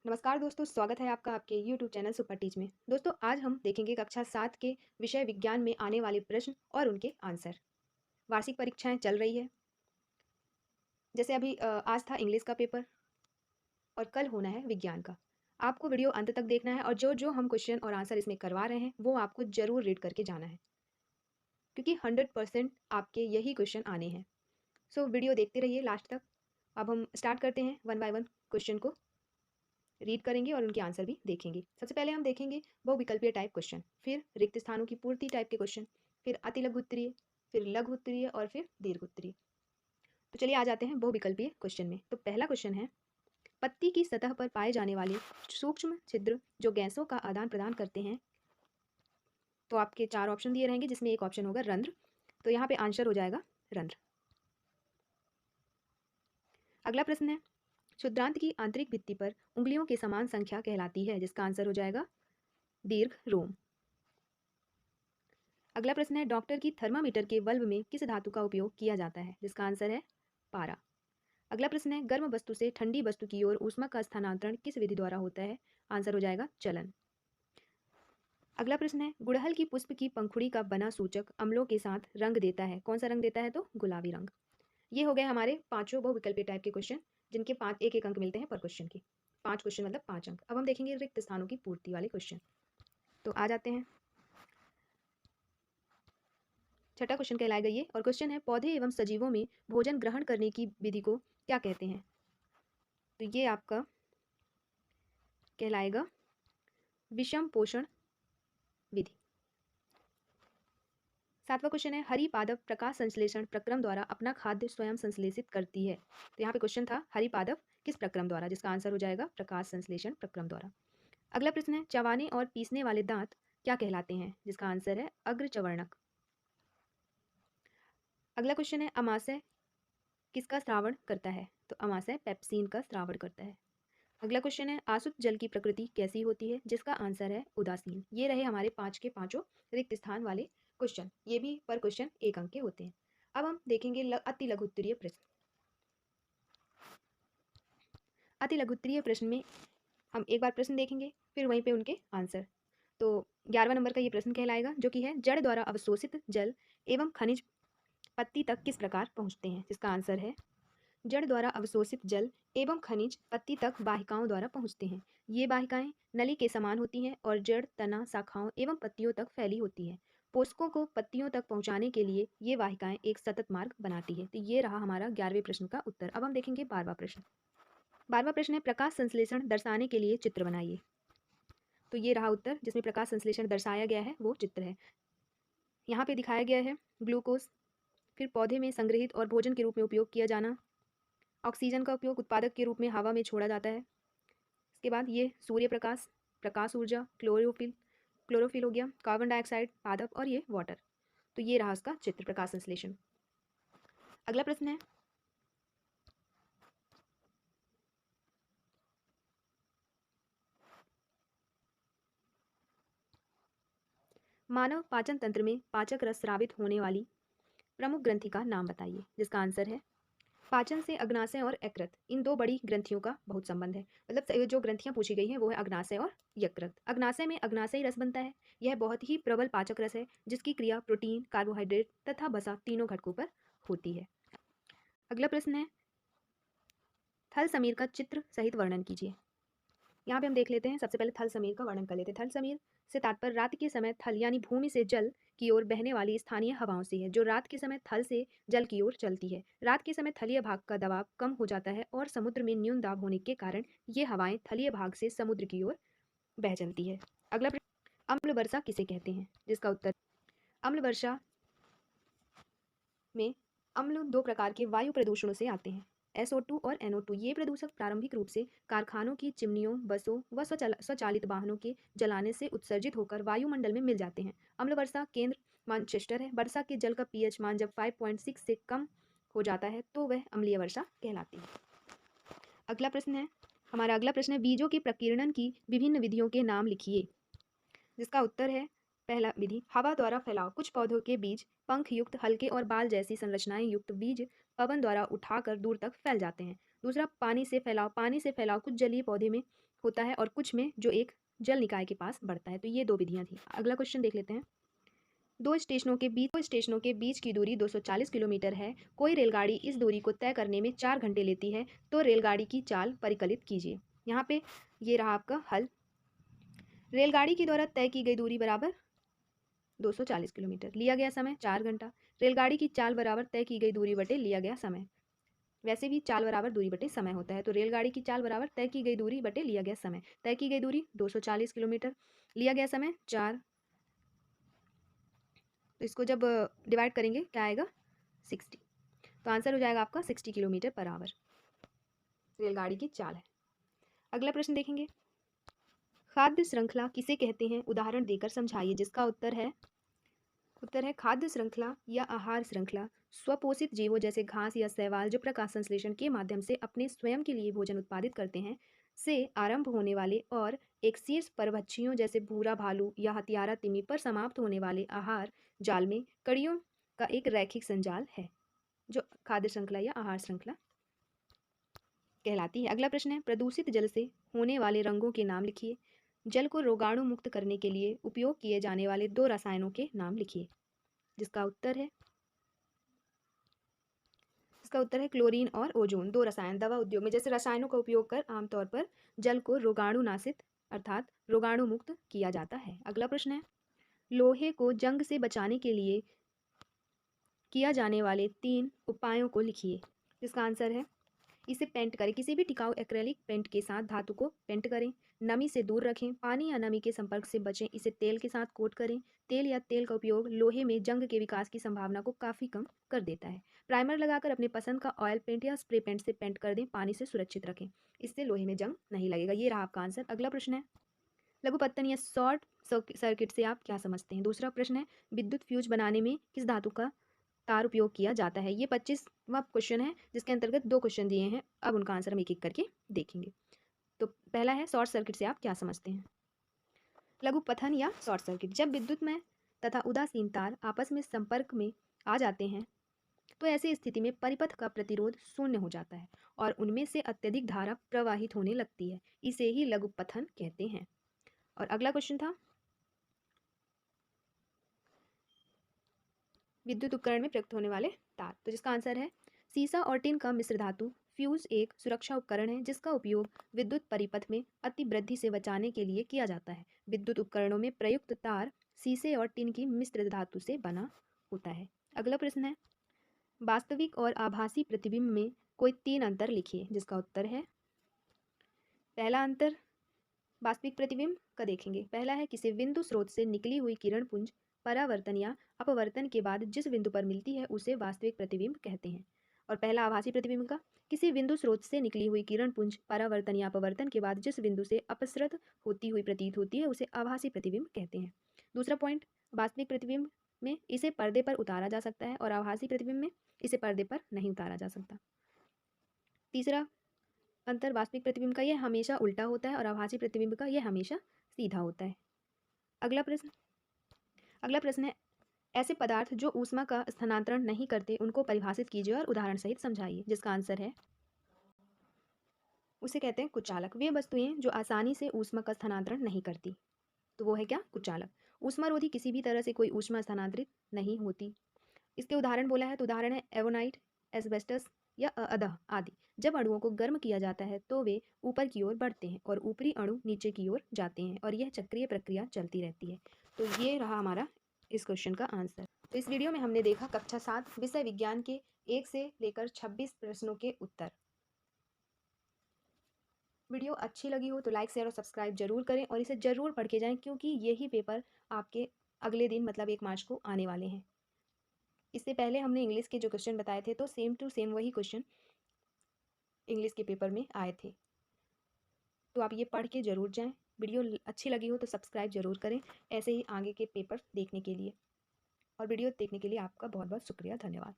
नमस्कार दोस्तों, स्वागत है आपका आपके YouTube चैनल सुपर टीच में। दोस्तों, आज हम देखेंगे कक्षा 7 के विषय विज्ञान में आने वाले प्रश्न और उनके आंसर। वार्षिक परीक्षाएं चल रही है। जैसे अभी आज था इंग्लिश का पेपर और कल होना है विज्ञान का। आपको वीडियो अंत तक देखना है और जो हम क्वेश्चन और आंसर इसमें करवा रहे हैं वो आपको जरूर रीड करके जाना है, क्योंकि 100% आपके यही क्वेश्चन आने हैं। सो वीडियो देखते रहिए लास्ट तक। अब हम स्टार्ट करते हैं वन बाय वन क्वेश्चन को रीड करेंगे और उनके आंसर भी देखेंगे। सबसे पहले हम देखेंगे बहुविकल्पीय टाइप क्वेश्चन, फिर रिक्त स्थानों की पूर्ति टाइप के क्वेश्चन, फिर अति लघु उत्तरीय, फिर लघु उत्तरीय और फिर दीर्घ उत्तरीय। तो चलिए आ जाते हैं बहुविकल्पीय क्वेश्चन में। तो पहला क्वेश्चन है, पत्ती की सतह पर पाए जाने वाले सूक्ष्म छिद्र जो गैसों का आदान प्रदान करते हैं। तो आपके चार ऑप्शन दिए रहेंगे जिसमें एक ऑप्शन होगा रंध्र। तो यहाँ पे आंसर हो जाएगा रंध्र। अगला प्रश्न है, क्षुद्रांत की आंतरिक भित्ति पर उंगलियों की समान संख्या कहलाती है, जिसका आंसर हो जाएगा दीर्घ रोम। अगला प्रश्न है, डॉक्टर की थर्मामीटर के बल्ब में किस धातु का उपयोग किया जाता है, जिसका आंसर है पारा। अगला प्रश्न है, गर्म वस्तु से ठंडी वस्तु की ओर ऊष्मा का स्थानांतरण किस विधि द्वारा होता है, आंसर हो जाएगा चलन। अगला प्रश्न है, गुड़हल की पुष्प की पंखुड़ी का बना सूचक अम्लों के साथ रंग देता है, कौन सा रंग देता है, तो गुलाबी रंग। ये हो गए हमारे पांचों बहुविकल्पीय टाइप के क्वेश्चन, जिनके पांच एक एक अंक मिलते हैं पर क्वेश्चन के। 5 क्वेश्चन मतलब 5 अंक। अब हम देखेंगे रिक्त स्थानों की पूर्ति वाले क्वेश्चन। तो आ जाते हैं, छठा क्वेश्चन कहलाएगा ये, और क्वेश्चन है, पौधे एवं सजीवों में भोजन ग्रहण करने की विधि को क्या कहते हैं। तो ये आपका कहलाएगा विषम पोषण विधि। सातवां क्वेश्चन है, हरि पादप प्रकाश संश्लेषण प्रक्रम द्वारा अपना खाद्य स्वयं संश्लेषित करती है। तो यहाँ पे क्वेश्चन था हरि पादप किस प्रक्रम द्वारा, जिसका आंसर हो जाएगा प्रकाश संश्लेषण प्रक्रम द्वारा। अगला प्रश्न है, चबाने और पीसने वाले दांत क्या कहलाते हैं, जिसका आंसर है अग्रचवर्णक। अगला क्वेश्चन है, अमाशय किसका श्रावण करता है, तो अमाशय पेप्सिन का श्रावण करता है। अगला क्वेश्चन है, आसुत जल की प्रकृति कैसी होती है, जिसका आंसर है उदासीन। ये रहे हमारे 5 के पांचों रिक्त स्थान वाले क्वेश्चन। ये भी पर क्वेश्चन 1 अंक के होते हैं। अब हम देखेंगे अति लघु उत्तरीय प्रश्न। अति लघु उत्तरीय प्रश्न में हम एक बार प्रश्न देखेंगे, फिर वहीं पे उनके आंसर। तो 11वां नंबर का ये प्रश्न कहलाएगा, जो कि है, जड़ द्वारा अवशोषित जल एवं खनिज पत्ती तक किस प्रकार पहुंचते हैं, जिसका आंसर है जड़ द्वारा अवशोषित जल एवं खनिज पत्ती तक वाहिकाओं द्वारा पहुंचते हैं। ये वाहिकाएं नली के समान होती हैं और जड़, तना, शाखाओं एवं पत्तियों तक फैली होती हैं। पोषकों को पत्तियों तक पहुंचाने के लिए ये वाहिकाएं एक सतत मार्ग बनाती है। तो ये रहा हमारा 11वें प्रश्न का उत्तर। अब हम देखेंगे 12वां प्रश्न। 12वां प्रश्न है, प्रकाश संश्लेषण दर्शाने के लिए चित्र बनाइए। तो ये रहा उत्तर, जिसमें प्रकाश संश्लेषण दर्शाया गया है वो चित्र है। यहाँ पे दिखाया गया है ग्लूकोज, फिर पौधे में संग्रहित और भोजन के रूप में उपयोग किया जाना, ऑक्सीजन का उपयोग उत्पादक के रूप में हवा में छोड़ा जाता है। इसके बाद ये सूर्य प्रकाश, प्रकाश ऊर्जा, क्लोरोफिल, क्लोरोफिल हो गया, कार्बन डाइऑक्साइड, पादप और ये वाटर। तो ये रहा उसका चित्र, प्रकाश संश्लेषण। अगला प्रश्न है, मानव पाचन तंत्र में पाचक रस स्रावित होने वाली प्रमुख ग्रंथि का नाम बताइए, जिसका आंसर है पाचन से अग्नाशय और यकृत, इन दो बड़ी ग्रंथियों का बहुत संबंध है। मतलब जो ग्रंथियां पूछी गई हैं वो है अग्नाशय और यकृत। अग्नाशय में अग्नाशयी रस बनता है। यह बहुत ही प्रबल पाचक रस है, जिसकी क्रिया प्रोटीन, कार्बोहाइड्रेट तथा वसा तीनों घटकों पर होती है। अगला प्रश्न है, थल समीर का चित्र सहित वर्णन कीजिए। यहाँ पे हम देख लेते हैं, सबसे पहले थल समीर का वर्णन कर लेते हैं। थल समीर से तात्पर्य रात के समय थल यानी भूमि से जल की ओर बहने वाली स्थानीय हवाओं से है, जो रात के समय थल से जल की ओर चलती है। रात के समय थलीय भाग का दबाव कम हो जाता है और समुद्र में न्यून दाब होने के कारण ये हवाएं थलीय भाग से समुद्र की ओर बह चलती है। अगला प्रश्न, अम्ल वर्षा किसे कहते हैं, जिसका उत्तर, अम्ल वर्षा में अम्ल दो प्रकार के वायु प्रदूषणों से आते हैं, SO2 और NO2। ये प्रदूषक प्रारंभिक रूप से कारखानों की चिमनियों, बसों व स्वचालित वाहनों के जलाने से उत्सर्जित होकर वायुमंडल में मिल जाते हैं। अम्ल वर्षा केंद्र मानचेस्टर है। वर्षा के जल का pH मान जब 5.6 से कम हो जाता है तो वह अम्लीय वर्षा कहलाती है। अगला प्रश्न है, हमारा अगला प्रश्न है, बीजों के प्रकीर्णन की विभिन्न विधियों के नाम लिखिए, जिसका उत्तर है पहला विधि, हवा द्वारा फैलाव। कुछ पौधों के बीज पंख युक्त, हल्के और बाल जैसी संरचनाएं युक्त बीज पवन द्वारा उठाकर दूर तक फैल जाते हैं। दूसरा, पानी से फैलाव। पानी से फैलाव कुछ जलीय पौधे में होता है और कुछ में जो एक जल निकाय के पास बढ़ता है। तो ये 2 विधियाँ थी। अगला क्वेश्चन देख लेते हैं। दो स्टेशनों के बीच की दूरी 240 किलोमीटर है। कोई रेलगाड़ी इस दूरी को तय करने में 4 घंटे लेती है, तो रेलगाड़ी की चाल परिकलित कीजिए। यहाँ पे ये रहा आपका हल। रेलगाड़ी के द्वारा तय की गई दूरी बराबर 240 किलोमीटर, लिया गया समय 4 घंटा। रेलगाड़ी की चाल बराबर तय की गई दूरी बटे लिया गया समय। वैसे भी चाल बराबर दूरी बटे समय होता है, तो रेलगाड़ी की चाल बराबर तय की गई दूरी बटे लिया गया समय। तय की गई दूरी 240 किलोमीटर, लिया गया समय 4। तो इसको जब डिवाइड करेंगे क्या आएगा 60। तो आंसर हो जाएगा आपका 60 किलोमीटर पर आवर रेलगाड़ी की चाल है। अगला प्रश्न देखेंगे। खाद्य श्रृंखला किसे कहते हैं, उदाहरण देकर समझाइए। जिसका उत्तर है खाद्य श्रृंखला या आहार श्रृंखला स्वपोषित जीवों जैसे घास या शैवाल जो प्रकाश संश्लेषण के माध्यम से अपने स्वयं के लिए भोजन उत्पादित करते हैं से आरंभ होने वाले और एक शीर्ष परभक्षियों जैसे भूरा भालू या हथियारा तिमी पर समाप्त होने वाले आहार जाल में कड़ियों का एक रैखिक संजाल है, जो खाद्य श्रृंखला या आहार श्रृंखला कहलाती है। अगला प्रश्न है। प्रदूषित जल से होने वाले रंगों के नाम लिखिए। जल को रोगाणु मुक्त करने के लिए उपयोग किए जाने वाले 2 रसायनों के नाम लिखिए। जिसका उत्तर है क्लोरीन और ओजोन। 2 रसायन दवा उद्योग में जैसे रसायनों का उपयोग कर आमतौर पर जल को रोगाणुनाशित अर्थात रोगाणु मुक्त किया जाता है। अगला प्रश्न है। लोहे को जंग से बचाने के लिए किया जाने वाले 3 उपायों को लिखिए। जिसका आंसर है इसे पेंट करें। किसी भी टिकाऊ एक्रेलिक पेंट के साथ धातु को पेंट करें। नमी से दूर रखें। पानी या नमी के संपर्क से बचें। इसे तेल के साथ कोट करें। तेल या तेल का उपयोग लोहे में जंग के विकास की संभावना को काफ़ी कम कर देता है। प्राइमर लगाकर अपने पसंद का ऑयल पेंट या स्प्रे पेंट से पेंट कर दें। पानी से सुरक्षित रखें। इससे लोहे में जंग नहीं लगेगा। ये रहा आपका आंसर। अगला प्रश्न है। लघुपत्तन या शॉर्ट सर्किट से आप क्या समझते हैं। दूसरा प्रश्न है। विद्युत फ्यूज बनाने में किस धातु का तार उपयोग किया जाता है। ये 25वां क्वेश्चन है जिसके अंतर्गत 2 क्वेश्चन दिए हैं। अब उनका आंसर हम एक एक करके देखेंगे। तो पहला है शॉर्ट सर्किट से आप क्या समझते हैं। लघुपथन या शॉर्ट सर्किट, जब विद्युतमय तथा उदासीन तार आपस में संपर्क में आ जाते हैं तो ऐसी स्थिति में परिपथ का प्रतिरोध शून्य हो जाता है और उनमें से अत्यधिक धारा प्रवाहित होने लगती है। इसे ही लघुपथन कहते हैं। और अगला क्वेश्चन था विद्युत उपकरण में प्रयुक्त होने वाले तार। तो जिसका आंसर है सीसा और टिन का मिश्र धातु फ्यूज एक सुरक्षा उपकरण है जिसका उपयोग विद्युत परिपथ में अतिवृद्धि से बचाने के लिए किया जाता है। विद्युत उपकरणों में प्रयुक्त तार सीसे और टिन की मिश्र धातु से बना होता है। अगला प्रश्न है। वास्तविक और आभासी प्रतिबिंब में कोई 3 अंतर लिखिए। जिसका उत्तर है पहला अंतर वास्तविक प्रतिबिंब का देखेंगे। पहला है किसी बिंदु स्रोत से निकली हुई किरण पुंज परावर्तन या अपवर्तन के बाद जिस बिंदु पर मिलती है उसे वास्तविक प्रतिबिंब कहते हैं। और पहला आभासी प्रतिबिंब का किसी बिंदु स्रोत से निकली हुई किरण पुंज परावर्तन या अपवर्तन के बाद जिस बिंदु से अपसृत होती हुई प्रतीत होती है उसे आभासी प्रतिबिंब कहते हैं। दूसरा पॉइंट, वास्तविक प्रतिबिंब में इसे पर्दे पर उतारा जा सकता है और आभासी प्रतिबिंब में इसे पर्दे पर नहीं उतारा जा सकता। तीसरा अंतर, वास्तविक प्रतिबिंब का यह हमेशा उल्टा होता है और आभासी प्रतिबिंब का यह हमेशा सीधा होता है। अगला प्रश्न है। ऐसे पदार्थ जो ऊष्मा का स्थानांतरण नहीं करते उनको परिभाषित कीजिए और उदाहरण सहित समझाइए। जिसका आंसर है उसे कहते हैं कुचालक। वे वस्तुएं जो आसानी से ऊष्मा का स्थानांतरण नहीं करती, तो वो है क्या, कुचालक। ऊष्मारोधी किसी भी तरह से कोई ऊष्मा स्थानांतरित नहीं होती। इसके उदाहरण बोला है तो उदाहरण है एवोनाइट, एस्बेस्टस या अदह आदि। जब अणुओं को गर्म किया जाता है तो वे ऊपर की ओर बढ़ते हैं और ऊपरी अणु नीचे की ओर जाते हैं और यह चक्रीय प्रक्रिया चलती रहती है। तो ये रहा हमारा इस क्वेश्चन का आंसर। तो इस वीडियो में हमने देखा कक्षा 7 विषय विज्ञान के 1 से लेकर 26 प्रश्नों के उत्तर। वीडियो अच्छी लगी हो तो लाइक शेयर और सब्सक्राइब जरूर करें और इसे ज़रूर पढ़ के जाएं क्योंकि यही पेपर आपके अगले दिन मतलब 1 मार्च को आने वाले हैं। इससे पहले हमने इंग्लिश के जो क्वेश्चन बताए थे तो सेम टू सेम वही क्वेश्चन इंग्लिश के पेपर में आए थे। तो आप ये पढ़ के ज़रूर जाएं। वीडियो अच्छी लगी हो तो सब्सक्राइब ज़रूर करें ऐसे ही आगे के पेपर देखने के लिए। और वीडियो देखने के लिए आपका बहुत बहुत शुक्रिया, धन्यवाद।